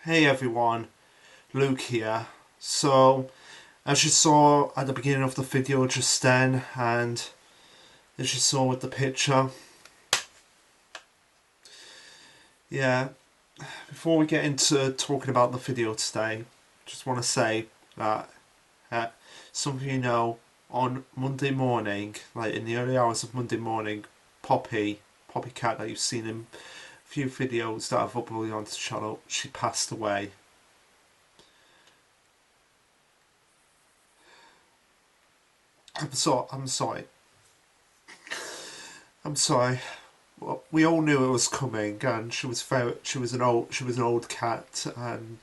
Hey everyone, Luke here. So, as you saw at the beginning of the video just then, and as you saw with the picture, before we get into talking about the video today, just want to say that some of you know, on Monday morning, like in the early hours of Monday morning, Poppy Cat that you've seen in a few videos that I've uploaded onto the channel, she passed away. I'm sorry. Well, we all knew it was coming, and she was an old cat, and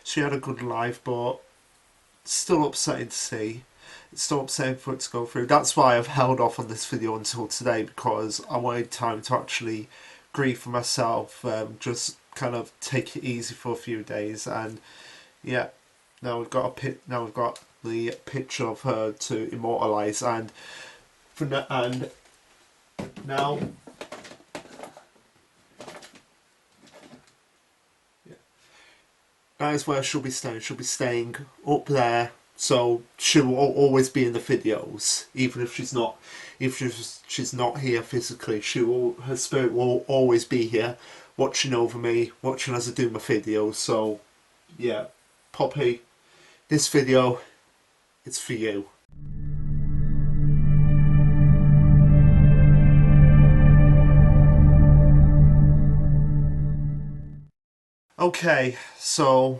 she had a good life, but it's still upsetting to see. It's still upsetting for it to go through. That's why I've held off on this video until today, because I wanted time to actually grieve for myself, just kind of take it easy for a few days, and yeah, now we've got the picture of her to immortalise, and now that is where she'll be staying. She'll be staying up there, so she will always be in the videos, even if she's not. If she's not here physically, her spirit will always be here, watching over me, watching as I do my videos. So, yeah, Poppy, this video, it's for you. Okay, so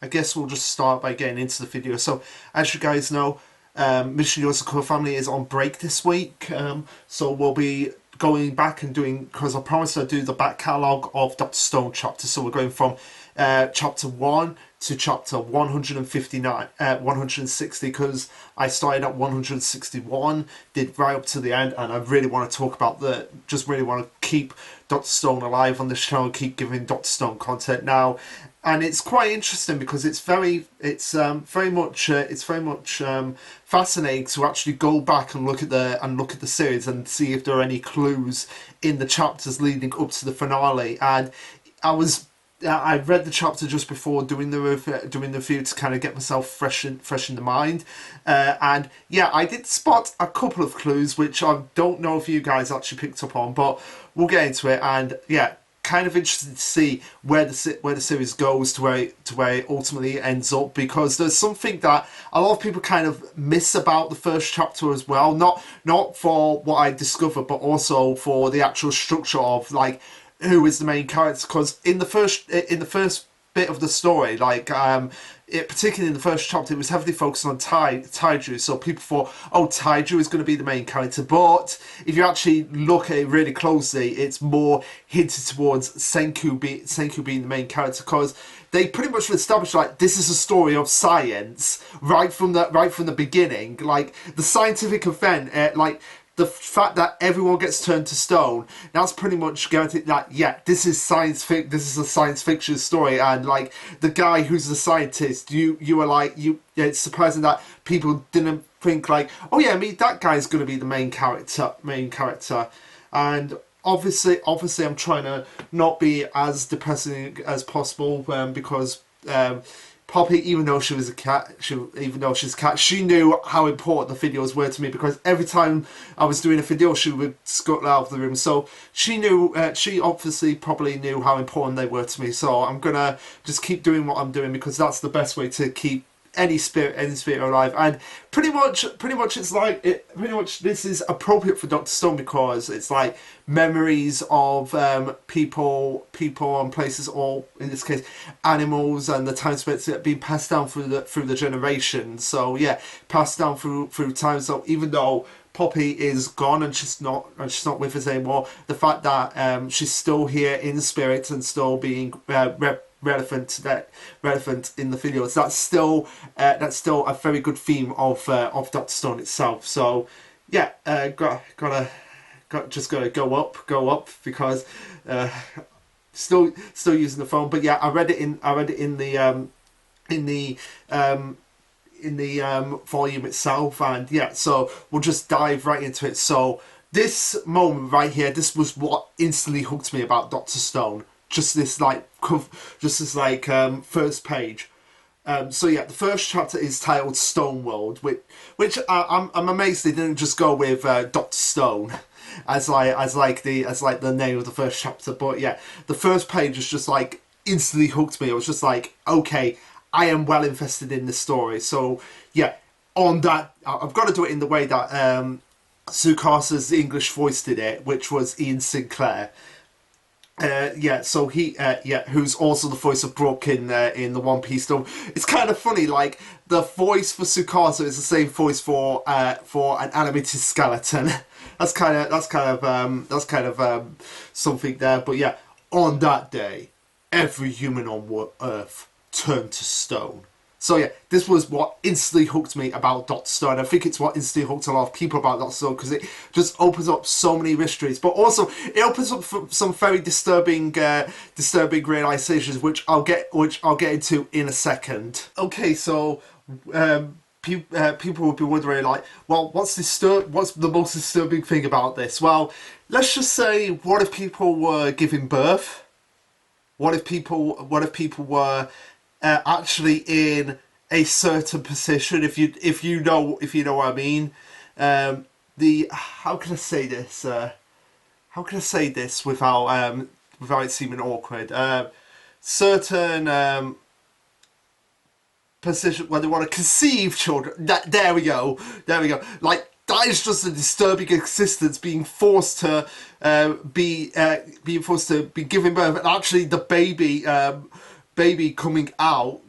I guess we'll just start by getting into the video. So, as you guys know, Mission Userview family is on break this week, so we'll be going back and doing, because I promised I'd do the back catalogue of Dr. Stone chapters, so we're going from chapter 1 to chapter 160, because I started at 161, did right up to the end, and I really want to talk about really want to keep Dr. Stone alive on this channel, keep giving Dr. Stone content now. And it's quite interesting because it's very much fascinating to actually go back and look at the series and see if there are any clues in the chapters leading up to the finale. And I read the chapter just before doing the review to kind of get myself fresh in the mind, and yeah, I did spot a couple of clues which I don't know if you guys actually picked up on, but we'll get into it. And yeah, kind of interested to see where the series goes to where it ultimately ends up, because there's something that a lot of people kind of miss about the first chapter as well. Not for what I discovered, but also for the actual structure of like who is the main character. Because in the first bit of the story, like particularly in the first chapter, it was heavily focused on Taiju, so people thought, oh, Taiju is going to be the main character, but if you actually look at it really closely, it's more hinted towards Senku being the main character, because they pretty much established like this is a story of science right from the beginning, like the scientific event, like the fact that everyone gets turned to stone, that's pretty much guaranteed that, yeah, this is a science fiction story. And like the guy who's the scientist, you are like, it's surprising that people didn't think like, oh yeah, that guy's going to be the main character. And obviously I'm trying to not be as depressing as possible, because Poppy, even though she's a cat, she knew how important the videos were to me, because every time I was doing a video, she would scuttle out of the room. So she knew, she obviously probably knew how important they were to me. So I'm gonna just keep doing what I'm doing, because that's the best way to keep any spirit alive. And pretty much it's like this is appropriate for Dr. Stone, because it's like memories of people and places, or in this case animals, and the time spent being passed down through the generations. So yeah, passed down through time. So even though Poppy is gone and she's not with us anymore, the fact that she's still here in spirit and still being relevant in the videos, that's still a very good theme of Dr. Stone itself. So yeah, just gotta go up, because still using the phone. But yeah, I read it in the volume itself, and yeah, so we'll just dive right into it. So this moment right here, this was what instantly hooked me about Dr. Stone. just this like first page. So yeah, the first chapter is titled Stone World, which I'm amazed they didn't just go with Doctor Stone as the name of the first chapter. But yeah, the first page is just like instantly hooked me. I was just like, okay, I am well invested in this story. So yeah, on that, I've got to do it in the way that Tsukasa's English voice did it, which was Ian Sinclair. So who's also the voice of Brook in the One Piece film. It's kind of funny, like the voice for Tsukasa is the same voice for an animated skeleton. that's kind of something there. But yeah, on that day, every human on Earth turned to stone. So yeah, this was what instantly hooked me about Doctor Stone. I think it's what instantly hooked a lot of people about Doctor Stone because it just opens up so many mysteries, but also it opens up some very disturbing realizations, which I'll get into in a second. Okay, so people would be wondering, like, well, what's the most disturbing thing about this? Well, let's just say, what if people were giving birth? What if people were actually in a certain position? If you know what I mean. How can I say this? Without it seeming awkward? Certain position where they want to conceive children. There we go. Like, that is just a disturbing existence being forced to be giving birth, and actually the baby coming out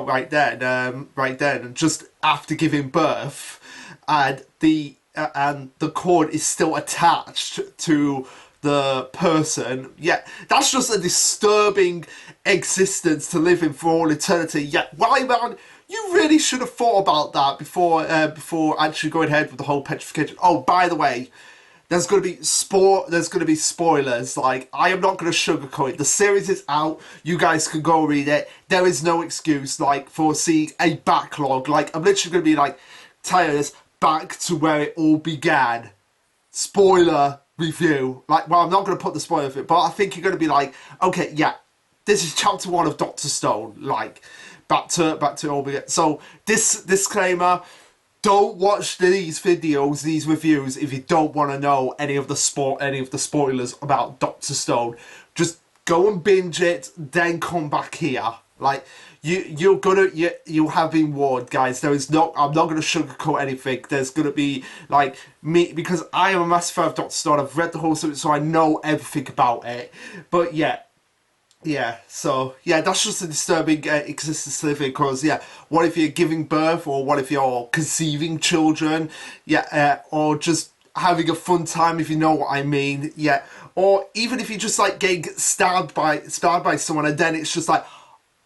right then, and just after giving birth, and the cord is still attached to the person. Yeah, that's just a disturbing existence to live in for all eternity. Yeah, why, man? You really should have thought about that before actually going ahead with the whole petrification. Oh, by the way, there's going to be spoilers. Like, I am not going to sugarcoat it. The series is out. You guys can go read it. There is no excuse, like, for seeing a backlog. Like, I'm literally going to be like, Tyler's back to where it all began. Spoiler review. Like, well, I'm not going to put the spoiler of it, but I think you're going to be like, okay, yeah, this is chapter 1 of Doctor Stone. Like, back to all begin. So this disclaimer: don't watch these videos, these reviews, if you don't want to know any of the spoilers about Doctor Stone. Just go and binge it, then come back here. Like, you have been warned, guys. I'm not going to sugarcoat anything. There's going to be, like, me, because I am a massive fan of Doctor Stone. I've read the whole series, so I know everything about it. But yeah, so yeah, that's just a disturbing existence to live in, because yeah, what if you're giving birth, or what if you're conceiving children, or just having a fun time, if you know what I mean, yeah, or even if you're just like getting stabbed by someone, and then it's just like,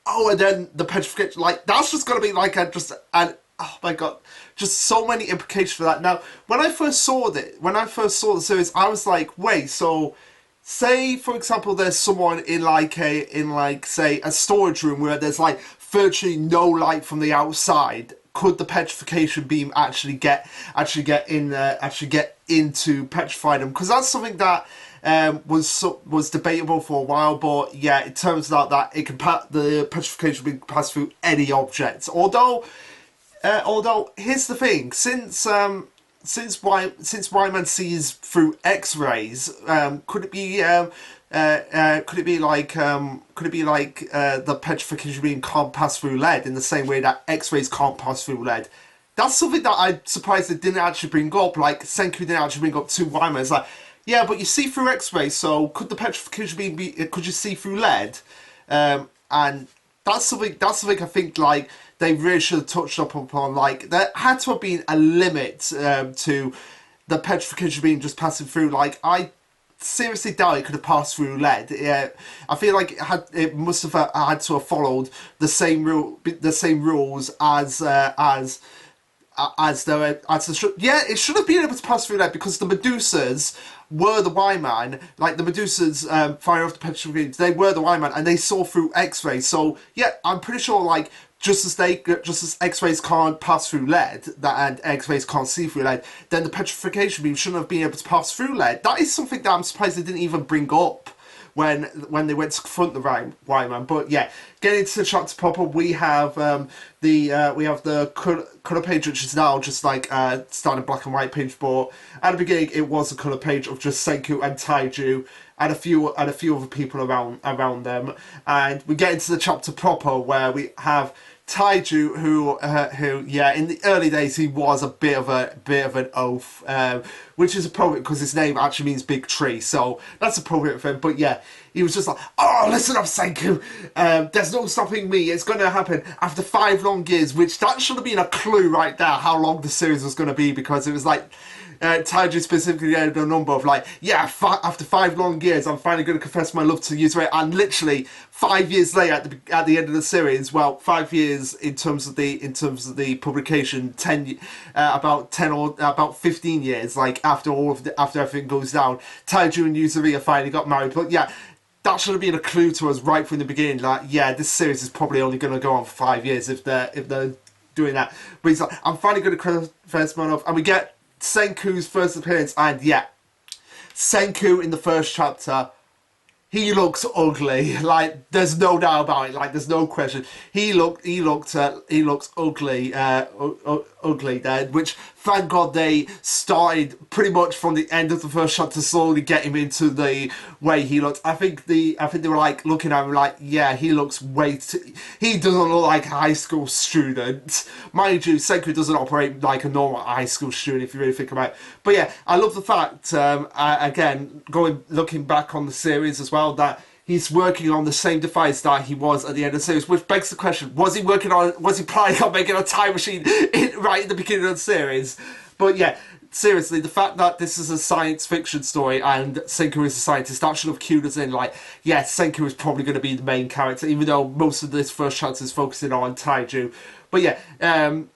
oh, and then the petrification, like, that's just gonna be like oh my god, just so many implications for that. Now, when I first saw the series, I was like, wait, so say, for example, there's someone in say a storage room where there's like virtually no light from the outside. Could the petrification beam actually get in into petrify them? Because that's something that was debatable for a while. But yeah, it turns out that the petrification beam can pass through any object. Although here's the thing: since Ryman sees through X-rays, could it be like the petrification beam can't pass through lead in the same way that X-rays can't pass through lead? That's something that I'm surprised they didn't actually bring up. Like, Senku didn't actually bring up to Ryman. It's like, yeah, but you see through X-rays, so could the petrification beam be? Could you see through lead? And that's something I think, like, they really should have touched up upon. Like, there had to have been a limit to the petrification being just passing through. Like, I seriously doubt it could have passed through lead. Yeah, I feel like it must have had to have followed the same rules as it should have been able to pass through lead, because the Medusas were the Y-Man. Like, the Medusas firing off the petrification, they were the Y-Man, and they saw through X-rays. So yeah, I'm pretty sure, like, just as X-rays can't pass through lead, and X-rays can't see through lead, then the petrification beam shouldn't have been able to pass through lead. That is something that I'm surprised they didn't even bring up when they went to confront the Y-Man. But yeah, getting into the chapter proper, we have the colour page, which is now just like standard black and white page. But at the beginning, it was a colour page of just Senku and Taiju and a few other people around them. And we get into the chapter proper, where we have Taiju, who in the early days he was a bit of an oaf, which is appropriate because his name actually means big tree, so that's appropriate for him. But yeah, he was just like, oh, listen up, Senku, there's no stopping me, it's going to happen after 5 long years, which that should have been a clue right there how long the series was going to be, because it was like Taiju specifically had a number of like, yeah, after 5 long years, I'm finally going to confess my love to Userview, and literally 5 years later, at the end of the series, well, 5 years in terms of the publication, about 15 years, like after everything goes down, Taiju and Userview finally got married. But yeah, that should have been a clue to us right from the beginning. Like, yeah, this series is probably only going to go on for 5 years if they're doing that. But he's like, I'm finally going to confess my love, and we get Senku's first appearance, and yeah, Senku in the first chapter, he looks ugly. Like, there's no doubt about it. Like, there's no question. He looks ugly, ugly there. Which, thank God, they started pretty much from the end of the first shot to slowly get him into the way he looks. I think they were like looking at him like, yeah, he looks he doesn't look like a high school student. Mind you, Senku doesn't operate like a normal high school student if you really think about it. But yeah, I love the fact, again, looking back on the series as well, that he's working on the same device that he was at the end of the series, which begs the question, was he planning on making a time machine right at the beginning of the series? But yeah, seriously, the fact that this is a science fiction story and Senku is a scientist, that should have cued us in, like, yes, Senku is probably going to be the main character, even though most of this first chapter is focusing on Taiju. But yeah,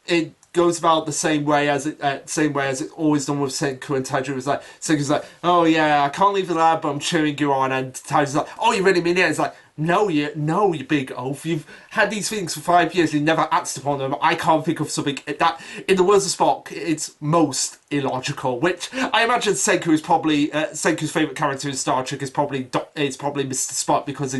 it goes about the same way as it's always done with Senku and Taiju. It's like, Senku's like, oh yeah, I can't leave the lab, but I'm cheering you on, and Taiju's like, oh, you really mean it? It's like, no, you big oaf. You've had these feelings for 5 years, you never acted upon them. I can't think of something that, in the words of Spock, it's most illogical. Which I imagine Senku is probably Senku's favorite character in Star Trek is probably Mr. Spock, because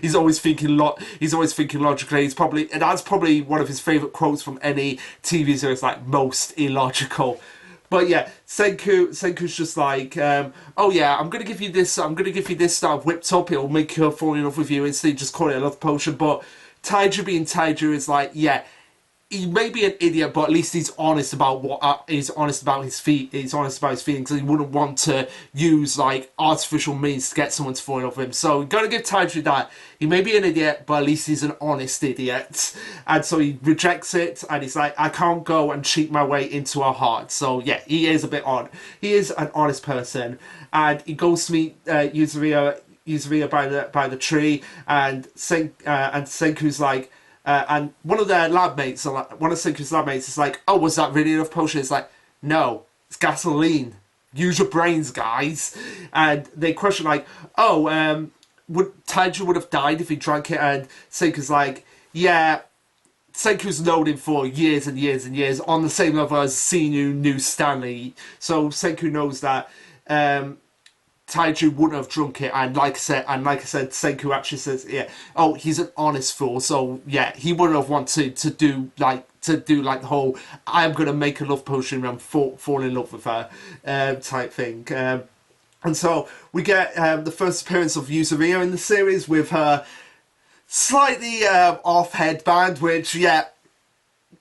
he's always thinking logically. And that's probably one of his favorite quotes from any TV series, like, most illogical. But yeah, Senku's just like, oh yeah, I'm gonna give you this that I've whipped up, it'll make her fall in love with you, instead just call it a love potion. But Taiju being Taiju is like, yeah, he may be an idiot, but at least he's honest about his feelings, and he wouldn't want to use like artificial means to get someone to fall in love with him. So gotta give Taiju that. He may be an idiot, but at least he's an honest idiot. And so he rejects it, and he's like, I can't go and cheat my way into her heart. So yeah, he is a bit odd. He is an honest person, and he goes to meet Userview by the tree, and Senku's like. And one of Senku's lab mates is like, oh, was that really enough potion? It's like, no, it's gasoline. Use your brains, guys. And they question like, oh, Taiju would have died if he drank it? And Senku's like, yeah, Senku's known him for years and years and years, on the same level as Sinu knew Stanley. So Senku knows that Taiju wouldn't have drunk it, and like I said, Senku actually says, yeah, oh, he's an honest fool, so yeah, he wouldn't have wanted to do like the whole I'm gonna make a love potion and fall in love with her type thing. And so we get the first appearance of Userview in the series with her slightly off headband, which, yeah,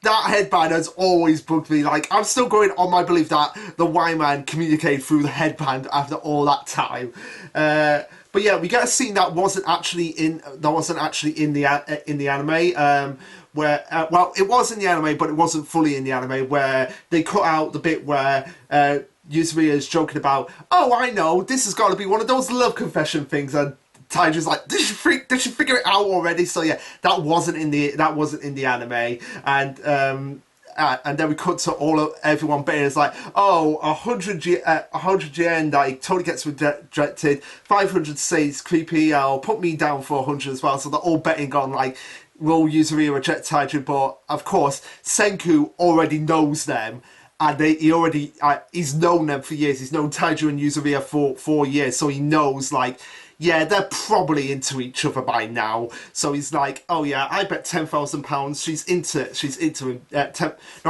that headband has always bugged me. Like, I'm still going on my belief that the Y-Man communicated through the headband after all that time. But yeah, we get a scene that wasn't actually in the anime. Where well, it was in the anime, but it wasn't fully in the anime. Where they cut out the bit where Userview is joking about, oh, I know, this has got to be one of those love confession things, and Taiju's like, did you figure it out already? So yeah, that wasn't in the anime, and then we cut to everyone betting. It's like, oh, 100 yen, that he totally gets rejected. 500 says creepy. I'll put me down for 100 as well. So they're all betting on like, will Userview reject Taiju? But of course, Senku already knows them. and he's known them for years. He's known Taiju and Userview for 4 years, so he knows, like, yeah, they're probably into each other by now. So he's like, oh yeah, I bet £10,000 she's into him. Not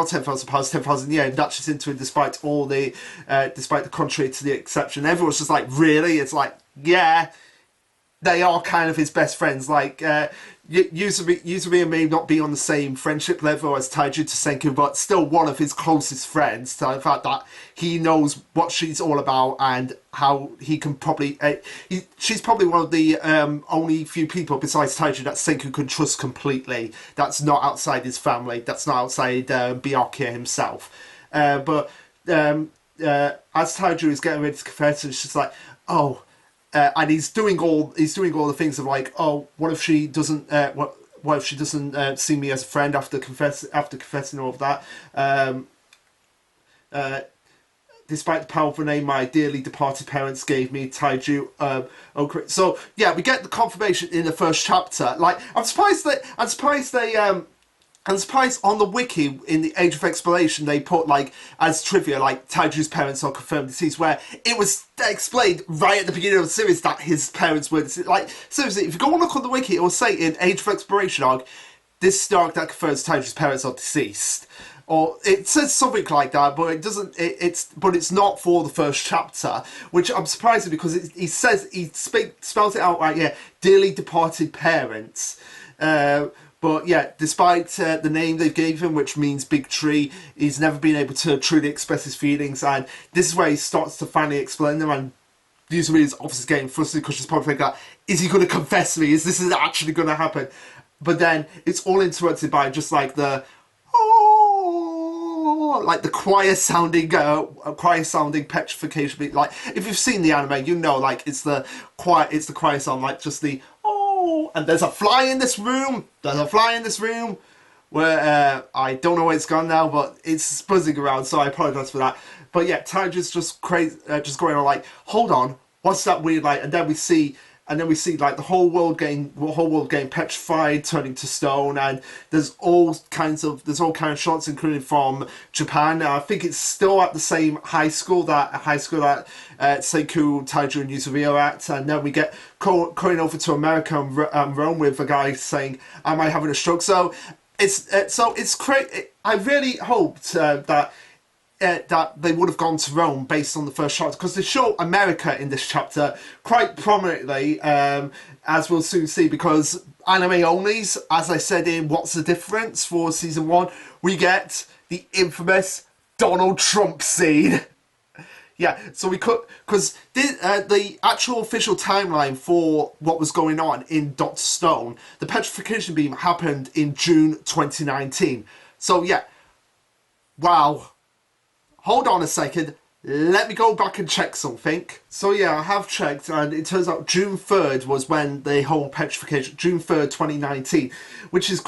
£10,000, 10,000, yeah, that she's into him despite all the despite the contrary to the exception. Everyone's just like, really? It's like, yeah, they are kind of his best friends. Like, Yuzumi may not be on the same friendship level as Taiju to Senku, but still one of his closest friends. So the fact that he knows what she's all about and how he can probably... she's probably one of the only few people besides Taiju that Senku can trust completely. That's not outside his family. That's not outside Byakuya himself. But as Taiju is getting ready to confess, it's just like, oh... and he's doing all the things of like, oh, what if she doesn't what if she doesn't see me as a friend after confessing all of that. Despite the powerful name my dearly departed parents gave me, Taiju. So yeah, we get the confirmation in the first chapter. Like, I'm surprised on the wiki in the Age of Exploration they put, like, as trivia, like, Taiju's parents are confirmed deceased, where it was explained right at the beginning of the series that his parents were deceased. Like, seriously, if you go and look on the wiki, it will say in Age of Exploration arc, this is the arc that confirms Taiju's parents are deceased. Or it says something like that, but it doesn't. But it's not for the first chapter, which I'm surprised at, because he spells it out right. Yeah, dearly departed parents. But yeah, despite the name they gave him, which means big tree, he's never been able to truly express his feelings, and this is where he starts to finally explain them. And Yuzumi is obviously getting frustrated because she's probably thinking, is he going to confess to me? Is this actually going to happen? But then it's all interrupted by just like the like the choir sounding petrification beat. Like, if you've seen the anime, you know, like, it's the choir sound, like just the and there's a fly in this room. Where I don't know where it's gone now, but it's buzzing around, so I apologise for that. But yeah, Taiju's just crazy, just going on like, hold on, what's that weird light? And then we see like the whole world getting petrified, turning to stone, and there's all kinds of shots, including from Japan. I think it's still at the same high school that Senku, Taiju, and Yuzumi are at, and then we get going over to America and Rome with a guy saying, "Am I having a stroke?" So it's crazy. I really hoped that they would have gone to Rome based on the first chapter, because they show America in this chapter quite prominently, as we'll soon see, because anime onlys, as I said in What's the Difference for season 1, we get the infamous Donald Trump scene. Yeah, so we could, because the actual official timeline for what was going on in Dr. Stone, the petrification beam happened in June 2019. So yeah, wow. Hold on a second, let me go back and check something. So yeah, I have checked, and it turns out June 3rd was when the whole petrification, June 3rd, 2019, which is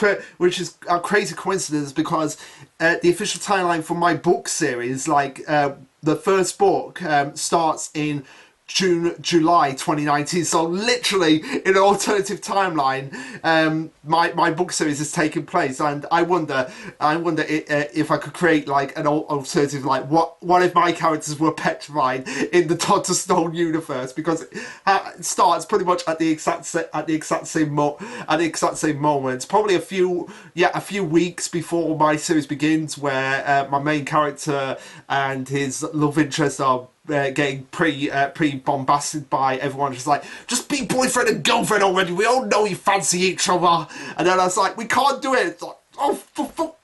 a crazy coincidence, because the official timeline for my book series, like the first book starts in July 2019, so literally in an alternative timeline, my book series is taking place, and I wonder if I could create like an alternative, like what if my characters were petrified in the Dr. Stone universe, because it starts pretty much at the exact same moment, probably a few weeks before my series begins, where my main character and his love interest are getting pretty bombasted by everyone, just like, just be boyfriend and girlfriend already, we all know you fancy each other. And then I was like, we can't do it. It's like, oh, for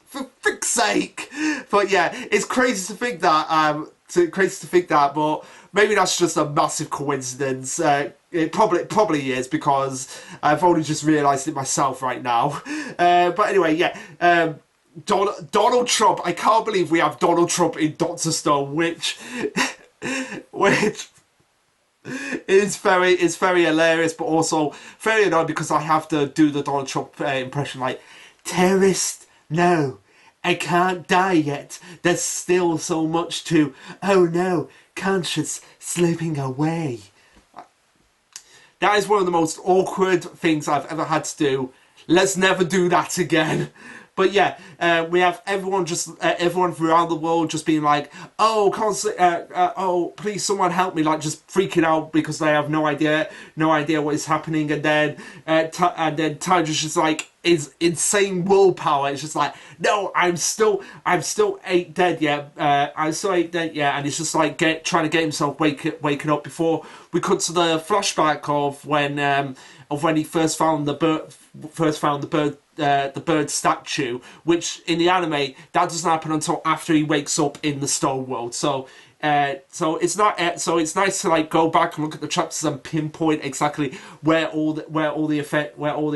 frick's sake. But yeah, it's crazy to think that, but maybe that's just a massive coincidence. It probably is, because I've only just realised it myself right now. But anyway, yeah, Donald Trump, I can't believe we have Donald Trump in Dr. Stone, which is very hilarious, but also very annoying, because I have to do the Donald Trump impression, like, terrorist, no, I can't die yet, there's still so much to, oh no, conscience slipping away. That is one of the most awkward things I've ever had to do. Let's never do that again. But yeah, we have everyone everyone around the world just being like, oh, constantly, oh, please, someone help me, like just freaking out because they have no idea what is happening, and then Tiger's just like is insane willpower. It's just like, no, I'm still ain't dead yet. I'm still ain't dead yet, and it's just like trying to get himself waking up before we cut to the flashback of when he first found the bird statue, which in the anime that doesn't happen until after he wakes up in the stone world. So it's not. So it's nice to like go back and look at the chapters and pinpoint exactly where all the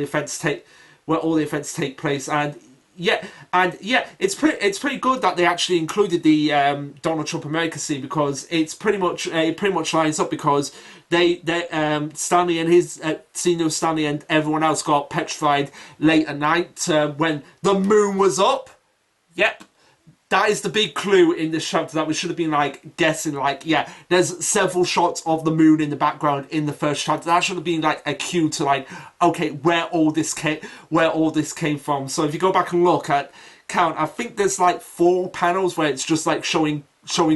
events take place. It's pretty good that they actually included the Donald Trump America scene, because it pretty much lines up, because they Stanley and his Senior Stanley and everyone else got petrified late at night when the moon was up. Yep. That is the big clue in this chapter that we should have been like guessing. Like, yeah, there's several shots of the moon in the background in the first chapter. That should have been like a cue to like, okay, where all this came from. So if you go back and look at count, I think there's like 4 panels where it's just like showing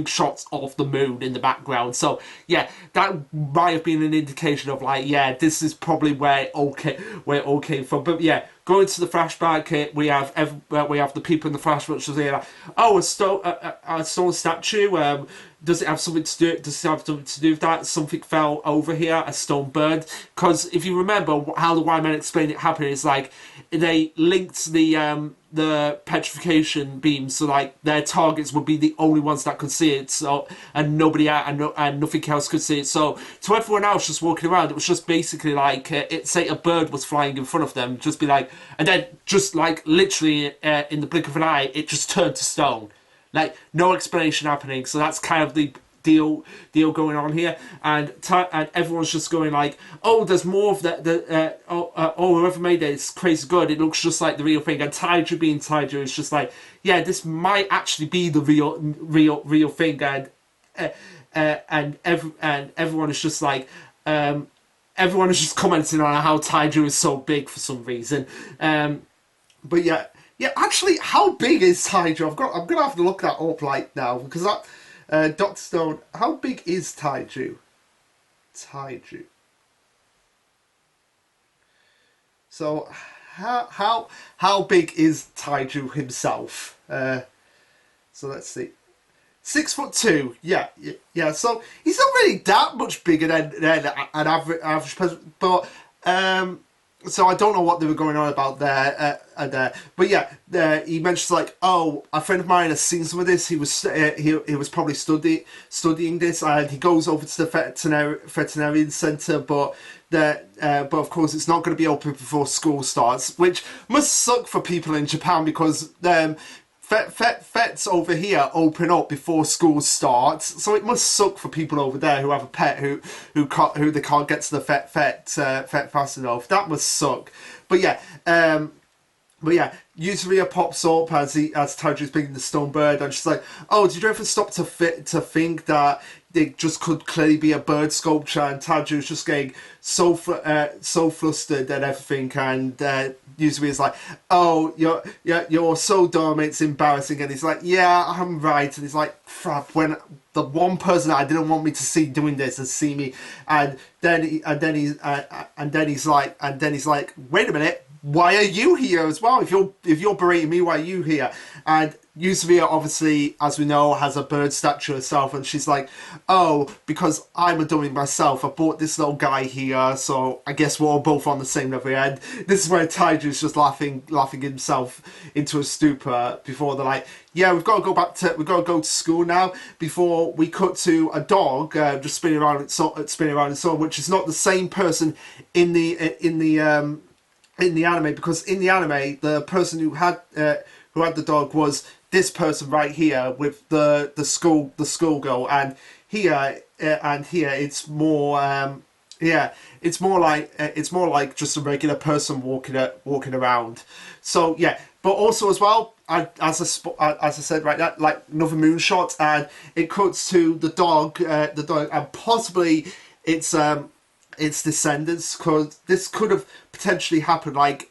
shots of the moon in the background. So yeah, that might have been an indication of like, yeah, this is probably where it all came from. But yeah, going to the flashback, we have the people in the flashback which is like, oh, a stone statue. Does it have something to do? Does it have something to do with that? Something fell over here, a stone bird. Because if you remember how the Y-Men explained it happened, it's like they linked the petrification beams, so like their targets would be the only ones that could see it. So and nobody and nothing else could see it. So to everyone else just walking around, it was just basically like say a bird was flying in front of them, just be like, and then just like literally in the blink of an eye, it just turned to stone. Like, no explanation happening. So that's kind of the deal going on here, and everyone's just going like, oh, there's more of that. Whoever made it is crazy good. It looks just like the real thing. And Taiju being Taiju is just like, yeah, this might actually be the real thing. And everyone is just like, everyone is just commenting on how Taiju is so big for some reason. But yeah. Yeah, actually, how big is Taiju? I'm gonna have to look that up right now, because that Dr. Stone. How big is Taiju? Taiju. So how big is Taiju himself? So let's see. 6'2". Yeah. So he's not really that much bigger than an average person, but so I don't know what they were going on about there. But yeah, he mentions like, oh, a friend of mine has seen some of this. He was probably studying this, and he goes over to the veterinarian centre, but of course it's not going to be open before school starts, which must suck for people in Japan, because vets over here open up before school starts, so it must suck for people over there who have a pet who they can't get to the vet fast enough. That must suck. But yeah, Userview pops up as Taiju's being the stone bird, and she's like, "Oh, did you ever stop to think that it just could clearly be a bird sculpture?" And Taiju's just getting so flustered and everything, and Userview is like, "Oh, you're so dumb, it's embarrassing." And he's like, "Yeah, I'm right." And he's like, "Crap, when the one person that I didn't want me to see doing this has seen me." And then he's like, "Wait a minute. Why are you here as well? If you're berating me, why are you here?" And Userview, obviously, as we know, has a bird statue herself, and she's like, "Oh, because I'm a dummy myself, I bought this little guy here, so I guess we're all both on the same level." And this is where Taiju's just laughing himself into a stupor before they're like, "Yeah, we've got to go to school now." Before we cut to a dog just spinning around its own, which is not the same person in the anime, because in the anime the person who had the dog was this person right here with the schoolgirl, and here it's more it's more like just a regular person walking around. So yeah, but also as well, as I said right now, like another moonshot, and it cuts to the dog, and possibly its descendants, because this could have potentially happened, like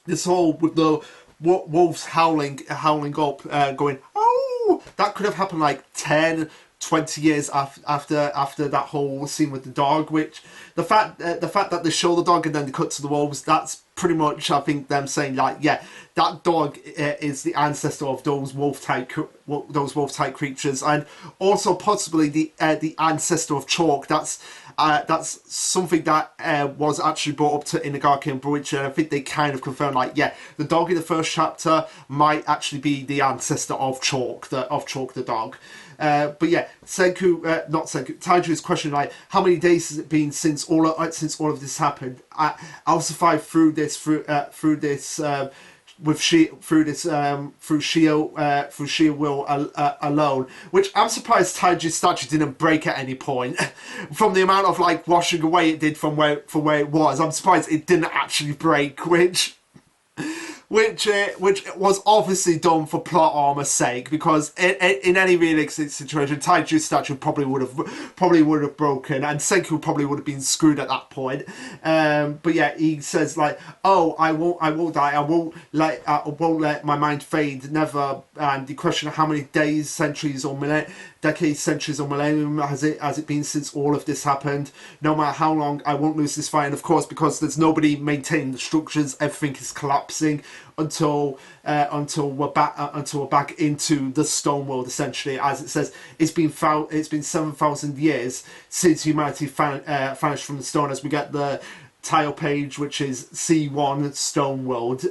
this whole with the wolves howling up, going, oh, that could have happened like 10, 20 years after that whole scene with the dog. Which the fact that they show the dog and then they cut to the wolves, that's pretty much, I think, them saying like, yeah, that dog is the ancestor of those wolf type creatures, and also possibly the ancestor of Chalk. That's something that was actually brought up to Inagaki and Bruichi, and I think they kind of confirmed like, yeah, the dog in the first chapter might actually be the ancestor of Chalk, the dog. But yeah, Taiju's question, like, how many days has it been since all of this happened? I was survived through this Shio will alone, which I'm surprised Taiju's statue didn't break at any point. From the amount of like washing away it did from where it was, I'm surprised it didn't actually break, which was obviously done for plot armor's sake, because in any realistic situation, Taiju's statue probably would have broken, and Senku probably would have been screwed at that point. But yeah, he says like, "Oh, I won't die. I won't let my mind fade. Never." And the question of how many days, centuries, or decades, centuries, or millennium has it been since all of this happened? No matter how long, I won't lose this fight. And of course, because there's nobody maintaining the structures, everything is collapsing until we're back into the stone world. Essentially, as it says, it's been 7,000 years since humanity vanished from the stone. As we get the title page, which is C1 Stone World.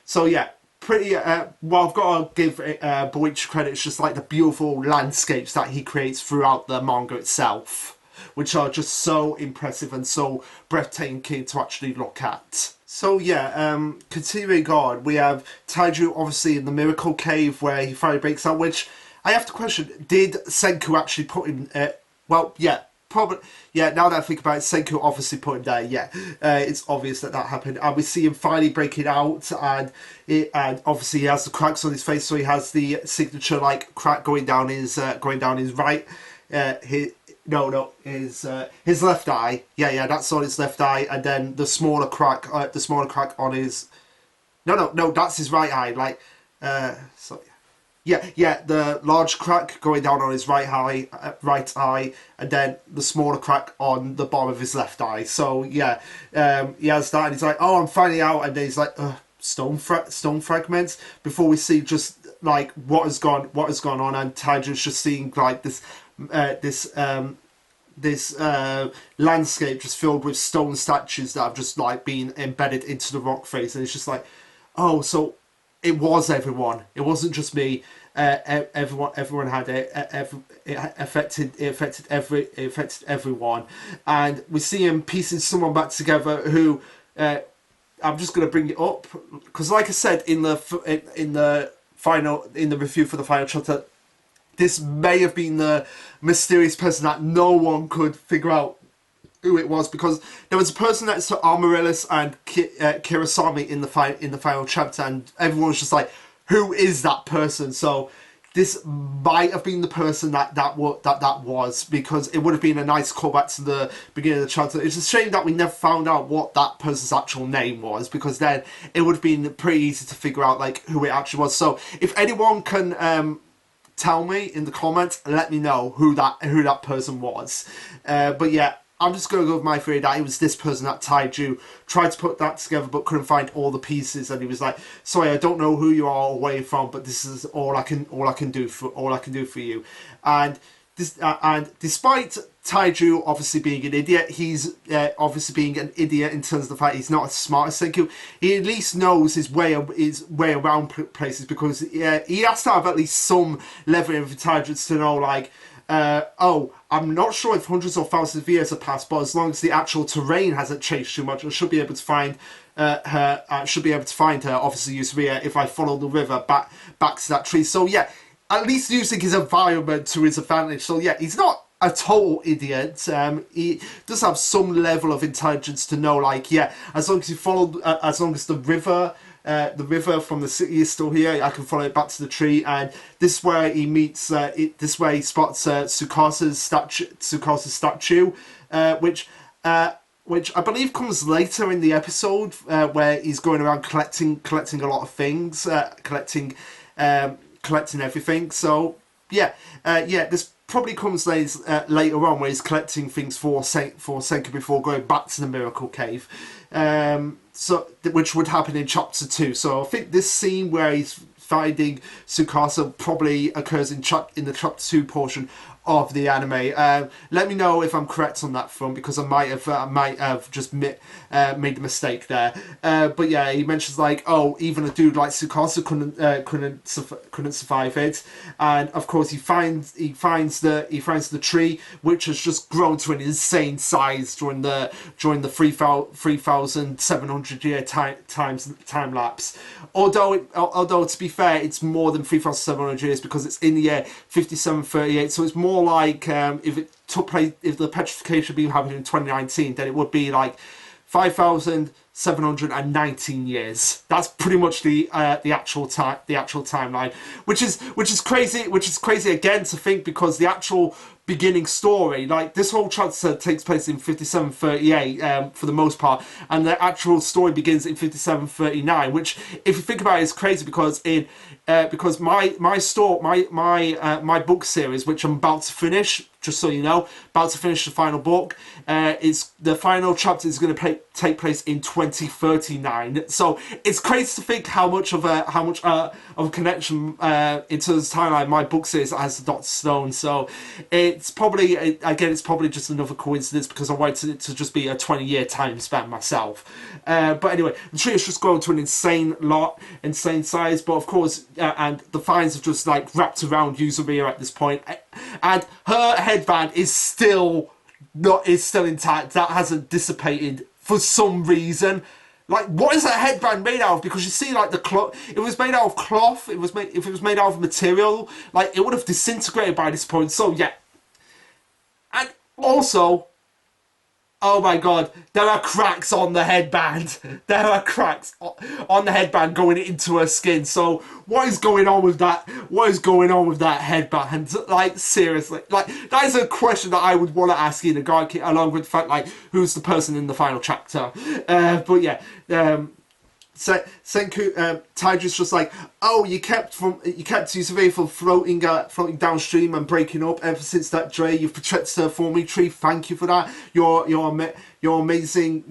So yeah. Pretty well, I've got to give Boichi credit. It's just like the beautiful landscapes that he creates throughout the manga itself, which are just so impressive and so breathtaking to actually look at. So yeah, continuing on, we have Taiju obviously in the Miracle Cave where he finally breaks out, which I have to question, did Senku actually put him, well, yeah, probably, yeah, now that I think about it, Senku obviously put him there, yeah. It's obvious that happened. And we see him finally breaking out, and obviously he has the cracks on his face, so he has the signature, like, crack going down his right, his left eye. Yeah, that's on his left eye, and then the smaller crack on his, no, that's his right eye, like, so, yeah, the large crack going down on his right eye, and then the smaller crack on the bottom of his left eye. So yeah, he has that, and he's like, "Oh, I'm finally out," and then he's like, "Stone fragments." Before we see just like what has gone on, and Taiju's just seeing like this landscape just filled with stone statues that have just like been embedded into the rock face, and it's just like, oh, so it was everyone. It wasn't just me. Everyone had it. It affected everyone, and we see him piecing someone back together. Who I'm just going to bring it up because, like I said in the review for the final chapter, this may have been the mysterious person that no one could figure out who it was, because there was a person next to Amaryllis and Kirasami in the final chapter, and everyone was just like, who is that person? So this might have been the person that was, because it would have been a nice callback to the beginning of the chapter. It's a shame that we never found out what that person's actual name was, because then it would have been pretty easy to figure out like who it actually was. So if anyone can tell me in the comments, let me know who that person was. But yeah, I'm just going to go with my theory that it was this person that Taiju tried to put that together but couldn't find all the pieces, and he was like, "Sorry, I don't know who you are or where you're from, but this is all I can do for you." And despite Taiju obviously being an idiot, he's obviously being an idiot in terms of the fact he's not as smart as Senku. He at least knows his way around places, because he has to have at least some level of intelligence to know like, oh, I'm not sure if hundreds or thousands of years have passed, but as long as the actual terrain hasn't changed too much, I should be able to find her. Obviously, Userview, if I follow the river back to that tree. So yeah, at least using his environment to his advantage. So yeah, he's not a total idiot. He does have some level of intelligence to know, like, yeah, as long as the river from the city is still here, I can follow it back to the tree, and this is where he meets. This way he spots Tsukasa's statue, which which I believe comes later in the episode, where he's going around collecting a lot of things, collecting everything. So yeah, this probably comes later on, where he's collecting things for Senku before going back to the Miracle Cave. Which would happen in chapter 2. So I think this scene where he's finding Tsukasa probably occurs in the chapter 2 portion of the anime. Let me know if I'm correct on that front, because I might have just made a mistake there. But yeah, he mentions like, oh, even a dude like Tsukasa couldn't survive it, and of course he finds the tree, which has just grown to an insane size during the 3,700 year time lapse. Although to be fair, it's more than 3,700 years, because it's in the year 5738. So it's more like, if it took place, if the petrification being happened in 2019, then it would be like 5,719 years. That's pretty much the actual timeline, which is crazy. Which is crazy again to think, because the actual beginning story, like this whole chapter takes place in 5738 for the most part, and the actual story begins in 5739, which, if you think about it, is crazy, because my book series, which I'm about to finish, just so you know, about to finish the final book, is the final chapter is going to take place in 2039. So it's crazy to think how much of a connection in terms of timeline my book series has to Dr. Stone. So it's probably just another coincidence, because I wanted it to just be a 20-year time span myself. But anyway, the tree has just grown to an insane size. But of course, and the vines have just like wrapped around Userview at this point, and her headband is still intact. That hasn't dissipated for some reason. Like, what is that headband made out of? Because you see, like, the cloth, if it was made out of cloth, if it was made out of material, like, it would have disintegrated by this point. So yeah. And also, oh my god, there are cracks on the headband. There are cracks on the headband going into her skin. So what is going on with that? What is going on with that headband? Like, seriously. Like, that is a question that I would want to ask Inagaki, along with the fact, like, who's the person in the final chapter. But yeah, Senku, Taiju's just like, oh, you kept Userview from floating downstream and breaking up ever since that day. You've protected her for me, Tree. Thank you for that. You're amazing,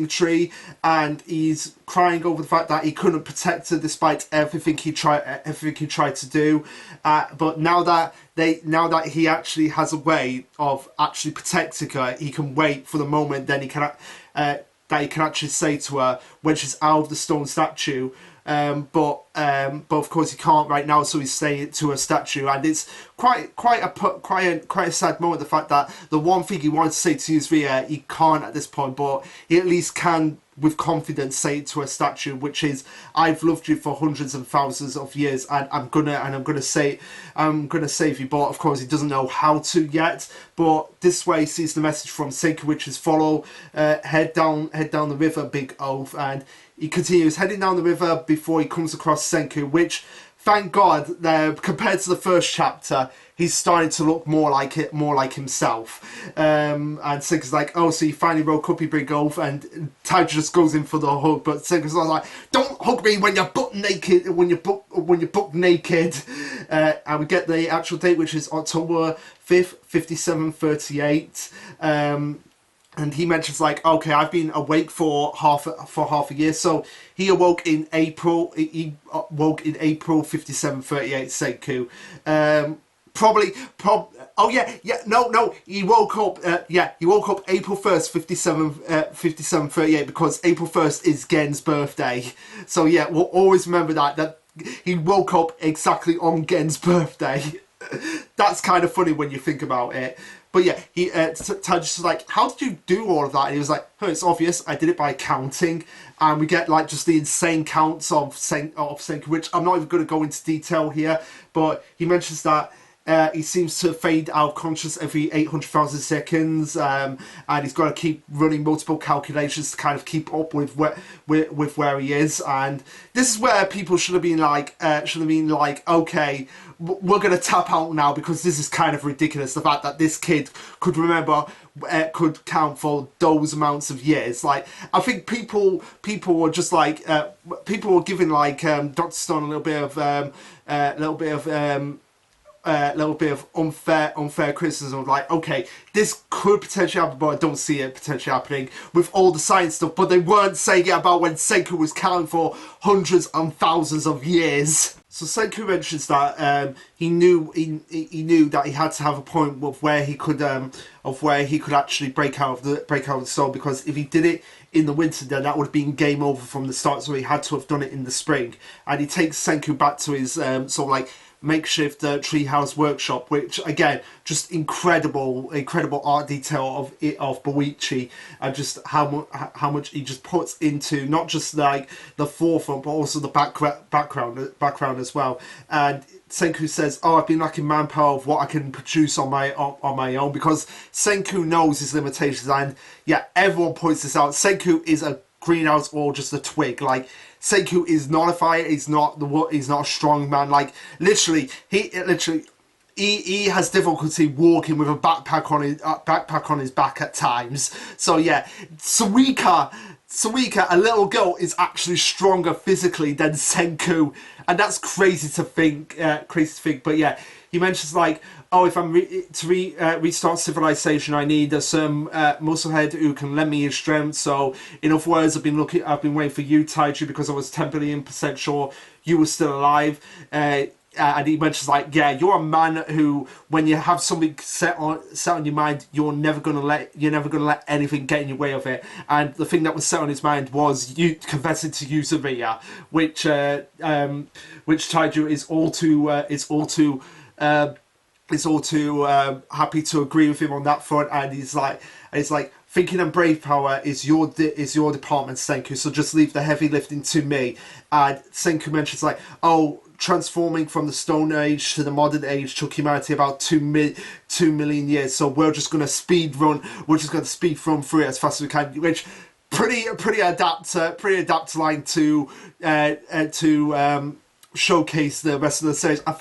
Tree. And he's crying over the fact that he couldn't protect her despite everything he tried to do. But now that he actually has a way of actually protecting her, he can wait for the moment. Then he can. That he can actually say to her when she's out of the stone statue, but of course he can't right now, so he's saying it to her statue, and it's quite a sad moment, the fact that the one thing he wanted to say to Userview he can't at this point, but he at least can with confidence say it to a statue, which is, I've loved you for hundreds and thousands of years, and I'm gonna save you. But of course he doesn't know how to yet. But this way he sees the message from Senku, which is follow, head down the river, big oaf, and he continues heading down the river before he comes across Senku, which, thank God, compared to the first chapter, he's starting to look more like himself. And Senku's like, oh, so you finally woke up, you big oaf, and Taiju just goes in for the hug, but Senku's like, don't hug me when you're butt naked, when you're butt naked. And we get the actual date, which is October 5th, 5738. And he mentions like, okay, I've been awake for half a year. So he awoke in April. He woke in April 5738. Senku. No. He woke up. He woke up April 1st, 5738, because April 1st is Gen's birthday. So yeah, we'll always remember that he woke up exactly on Gen's birthday. That's kind of funny when you think about it. But yeah, Taju's like, how did you do all of that? And he was like, oh, it's obvious. I did it by counting. And we get like just the insane counts of Senku, which I'm not even going to go into detail here. But he mentions that he seems to fade out of conscious every 800,000 seconds, and he's got to keep running multiple calculations to kind of keep up with where he is. And this is where people should have been like, okay, we're going to tap out now because this is kind of ridiculous. The fact that this kid could remember, could count for those amounts of years. Like, I think people were just like, people were giving like Dr. Stone a little bit of unfair criticism of like, okay, this could potentially happen, but I don't see it potentially happening with all the science stuff. But they weren't saying it about when Senku was counting for hundreds and thousands of years. So Senku mentions that he knew that he had to have a point of where he could actually break out of the storm, because if he did it in the winter, then that would have been game over from the start. So he had to have done it in the spring, and he takes Senku back to his sort of like makeshift treehouse workshop, which again, just incredible art detail of Boichi, and just how much he just puts into not just like the forefront but also the background as well. And Senku says, "Oh, I've been lacking manpower of what I can produce on my own," because Senku knows his limitations, and yeah, everyone points this out. Senku is a greenhouse or just a twig. Like, Senku is not a fighter. He's not a strong man. Like, literally, he has difficulty walking with a backpack on his back at times. So yeah, Suika, a little girl, is actually stronger physically than Senku, and that's crazy to think. But yeah, he mentions like, oh, if I'm restart civilization, I need some musclehead who can lend me his strength. So, in other words, I've been waiting for you, Taiju, because I was 10 billion% sure you were still alive. And he mentions like, yeah, you're a man who, when you have something set on your mind, you're never gonna let anything get in your way of it. And the thing that was set on his mind was you confessing to Userview, which Taiju is all too happy to agree with him on that front. And he's like, thinking and brave power is your department, Senku, so just leave the heavy lifting to me. And Senku mentions like, oh, transforming from the Stone Age to the modern age took humanity about 2 million years, so we're just going to speed run through it as fast as we can, which pretty adapt line to showcase the rest of the series. I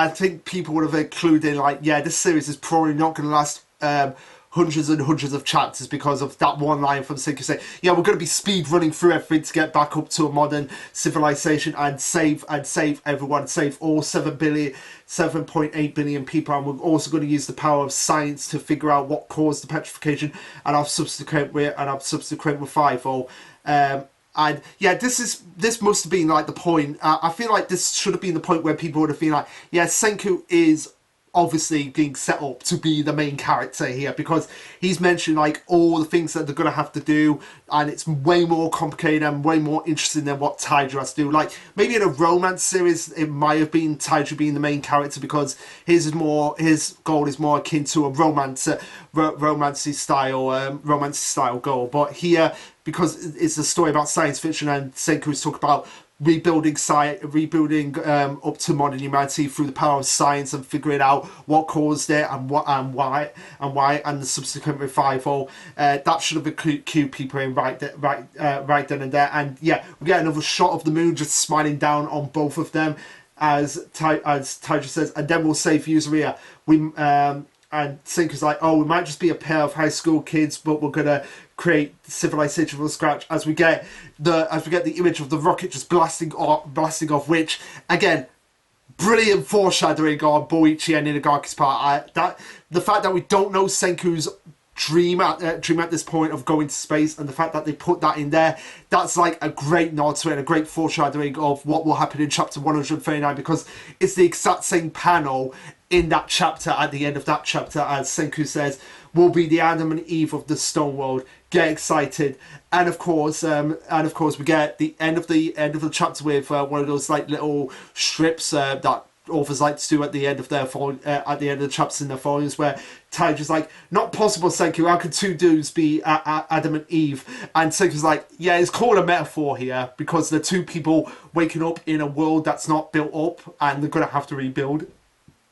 think people would have included like, yeah, this series is probably not going to last hundreds and hundreds of chapters because of that one line from Senku saying, yeah, we're going to be speed running through everything to get back up to a modern civilization and save everyone, save all 7.8 billion people, and we're also going to use the power of science to figure out what caused the petrification and our subsequent revival. And yeah, this must have been like the point. I feel like this should have been the point where people would have been like, yeah, Senku is obviously being set up to be the main character here, because he's mentioned like all the things that they're going to have to do, and it's way more complicated and way more interesting than what Taiju has to do. Like, maybe in a romance series it might have been Taiju being the main character, because his goal is more akin to a romance style goal. But here, because it's a story about science fiction and Senku's talk about rebuilding up to modern humanity through the power of science and figuring out what caused it and why and the subsequent revival, that should have cued people in right then and there. And yeah, we get another shot of the moon just smiling down on both of them as Taiju says, and then we'll save Userview. And Senku's like, oh, we might just be a pair of high school kids, but we're gonna create civilization from scratch. As we get the image of the rocket just blasting off, which again, brilliant foreshadowing on Boichi and Inagaki's part. The fact that we don't know Senku's dream at this point of going to space, and the fact that they put that in there, that's like a great nod to it and a great foreshadowing of what will happen in chapter 139, because it's the exact same panel in that chapter, at the end of that chapter, as Senku says, will be the Adam and Eve of the Stone World. Get excited. And of course we get the end of the chapter with one of those like little strips that authors like to do at the end of the chapters in their folios, where Taiju's like, not possible, Senku, how could two dudes be Adam and Eve? And Senku's like, yeah, it's called a metaphor here, because they're two people waking up in a world that's not built up and they're gonna have to rebuild.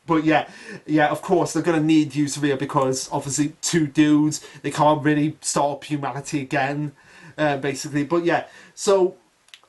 But yeah, yeah, of course they're gonna need Userview because obviously two dudes, they can't really start up humanity again, basically. But yeah, so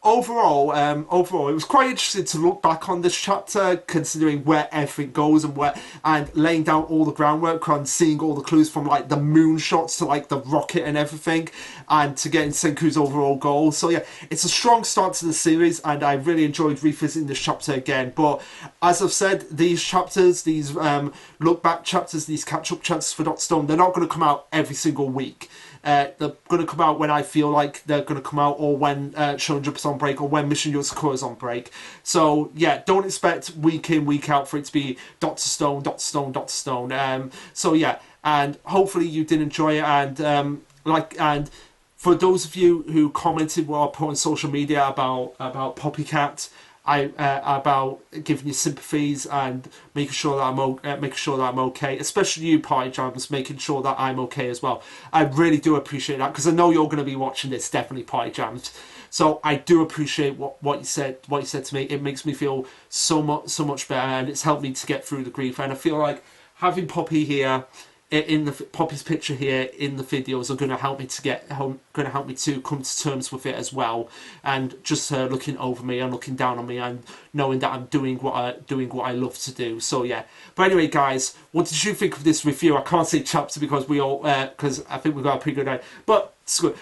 overall, it was quite interesting to look back on this chapter, considering where everything goes and laying down all the groundwork on seeing all the clues from like the moon shots to like the rocket and everything, and to getting Senku's overall goal. So yeah, it's a strong start to the series, and I really enjoyed revisiting this chapter again. But as I've said, these chapters, these look back chapters, these catch up chapters for Dr. Stone, they're not going to come out every single week. They're going to come out when I feel like they're going to come out, or when Shonen Jump is on break, or when Mission Yosakura is on break. So yeah, don't expect week in, week out for it to be Dr. Stone, Dr. Stone, Dr. Stone. So yeah, and hopefully you did enjoy it, and for those of you who commented what I put on social media about Poppycat, about giving you sympathies and making sure that I'm okay, especially you, Party Jams, making sure that I'm okay as well. I really do appreciate that, because I know you're going to be watching this, definitely, Party Jams. So I do appreciate what you said to me. It makes me feel so much better, and it's helped me to get through the grief. And I feel like having Poppy here, in the Poppy's picture here in the videos, are going to help me to come to terms with it as well, and just looking over me and looking down on me and knowing that I'm doing what I love to do. So yeah. But anyway, guys, what did you think of this review? I can't say chapter because because I think we got a pretty good idea. But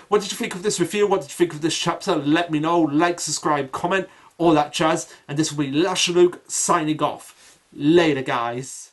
what did you think of this review? What did you think of this chapter? Let me know. Like, subscribe, comment, all that jazz. And this will be Lasherluke signing off. Later, guys.